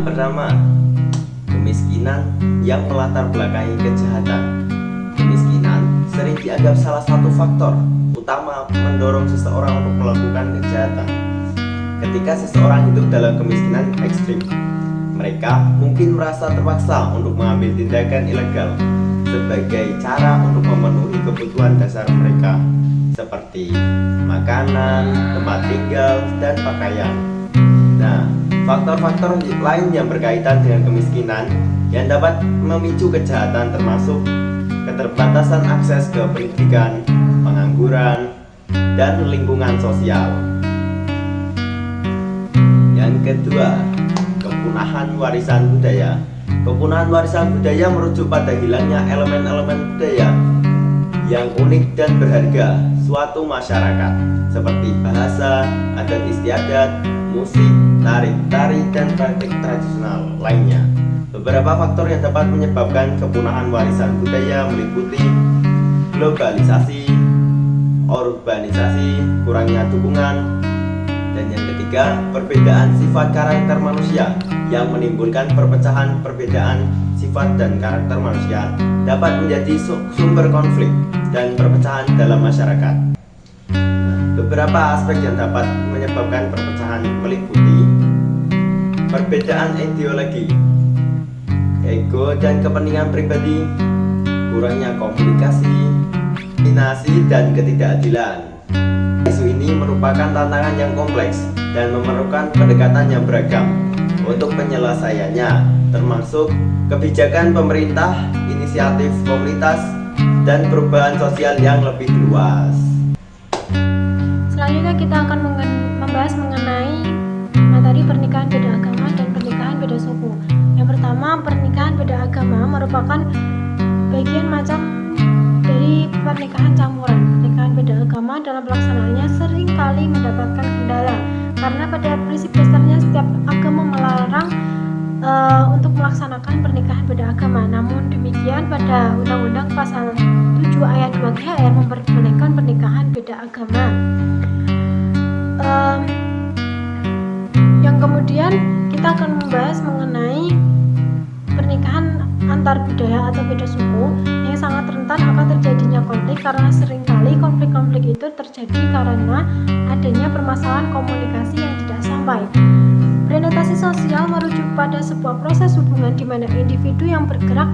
pertama, kemiskinan yang melatar belakangi kejahatan. Kemiskinan sering dianggap salah satu faktor utama mendorong seseorang untuk melakukan kejahatan. Ketika seseorang hidup dalam kemiskinan ekstrim, mereka mungkin merasa terpaksa untuk mengambil tindakan ilegal sebagai cara untuk memenuhi kebutuhan dasar mereka seperti makanan, tempat tinggal, dan pakaian. Nah, faktor-faktor lain yang berkaitan dengan kemiskinan yang dapat memicu kejahatan termasuk keterbatasan akses ke pendidikan, pengangguran, dan lingkungan sosial. Yang kedua, kepunahan warisan budaya. Kepunahan warisan budaya merujuk pada hilangnya elemen-elemen budaya yang unik dan berharga suatu masyarakat seperti bahasa, adat istiadat, musik, tari, dan praktik tradisional lainnya. Beberapa faktor yang dapat menyebabkan kepunahan warisan budaya meliputi globalisasi, urbanisasi, kurangnya dukungan, dan yang ketiga, perbedaan sifat karakter manusia yang menimbulkan perpecahan. Perbedaan sifat dan karakter manusia dapat menjadi sumber konflik dan perpecahan dalam masyarakat. Beberapa aspek yang dapat menyebabkan perpecahan meliputi perbedaan ideologi, ego dan kepentingan pribadi, kurangnya komunikasi, diskriminasi, dan ketidakadilan. Isu ini merupakan tantangan yang kompleks dan memerlukan pendekatan yang beragam untuk penyelesaiannya, termasuk kebijakan pemerintah, inisiatif komunitas, dan perubahan sosial yang lebih luas. Selanjutnya kita akan membahas mengenai materi pernikahan beda agama dan pernikahan beda suku. Yang pertama, pernikahan beda agama merupakan bagian macam dari pernikahan campuran. Pernikahan beda agama dalam pelaksanaannya sering kali mendapatkan kendala karena pada prinsip dasarnya setiap agama melarang untuk melaksanakan pernikahan beda agama. Namun demikian pada Undang-Undang Pasal 7 Ayat 2 GHR memperbolehkan pernikahan beda agama. Yang kemudian kita akan membahas mengenai pernikahan antar budaya atau beda suku yang sangat rentan akan terjadinya konflik karena seringkali konflik-konflik itu terjadi karena adanya permasalahan komunikasi yang tidak sampai. Orientasi sosial merujuk pada sebuah proses hubungan di mana individu yang bergerak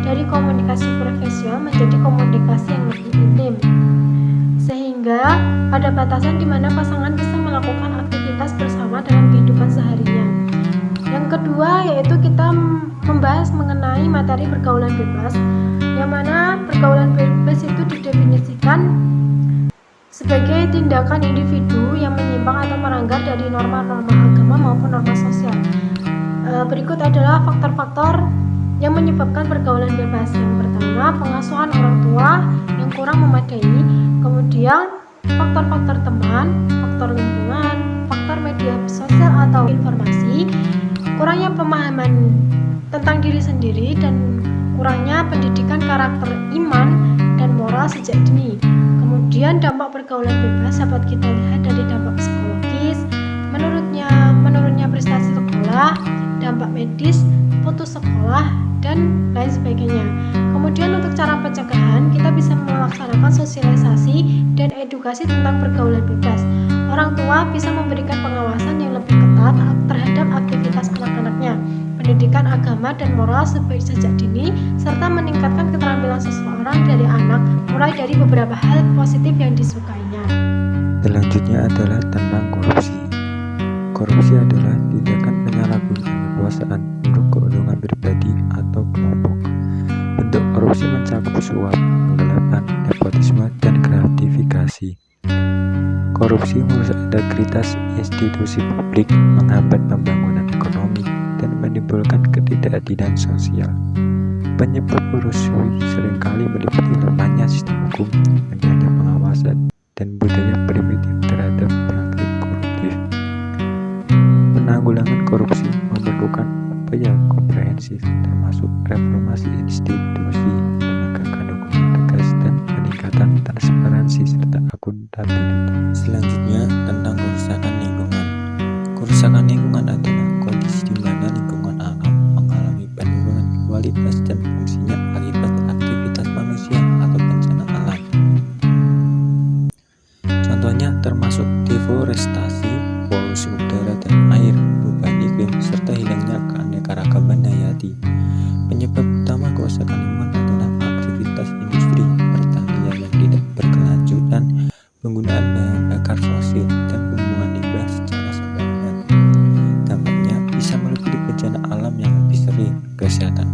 dari komunikasi superficial menjadi komunikasi yang lebih intim, sehingga ada batasan di mana pasangan bisa melakukan aktivitas bersama dalam kehidupan seharinya. Yang kedua yaitu kita membahas mengenai materi pergaulan bebas, yang mana pergaulan bebas itu didefinisikan sebagai tindakan individu yang menyimpang atau melanggar dari norma-norma agama maupun norma sosial. Berikut adalah faktor-faktor yang menyebabkan pergaulan bebas. Yang pertama, pengasuhan orang tua yang kurang memadai, kemudian faktor-faktor teman, faktor lingkungan, faktor media sosial atau informasi, kurangnya pemahaman tentang diri sendiri, dan kurangnya pendidikan karakter iman dan moral sejak dini. Kemudian dampak pergaulan bebas dapat kita lihat dari dampak psikologis, menurunnya prestasi sekolah, dampak medis, putus sekolah, dan lain sebagainya. Kemudian untuk cara pencegahan, kita bisa melaksanakan sosialisasi dan edukasi tentang pergaulan bebas. Orang tua bisa memberikan pengawasan yang lebih ketat terhadap aktivitas anak-anaknya, pendidikan agama dan moral sejak dini, serta meningkatkan keterampilan seseorang dari anak, mulai dari beberapa hal positif yang disukainya. Selanjutnya adalah tentang korupsi. Korupsi adalah tindakan penyalahgunaan kekuasaan untuk keuntungan pribadi atau kelompok. Bentuk korupsi mencakup suap, penggelapan, nepotisme, dan gratifikasi. Korupsi merusak integritas institusi publik, menghambat pembangunan ekonomi, dan menimbulkan ketidakadilan sosial. Penyebab korupsi seringkali meliputi lemahnya sistem hukum, adanya pengawasan, dan budaya primitif terhadap praktik koruptif. Penanggulangan korupsi memerlukan upaya komprehensif, termasuk reformasi institusi, penegakan hukum yang tegas, dan peningkatan transparansi serta akuntabilitas. Selanjutnya tentang kerusakan lingkungan. Kerusakan lingkungan adalah kondisi di mana lingkungan kesehatan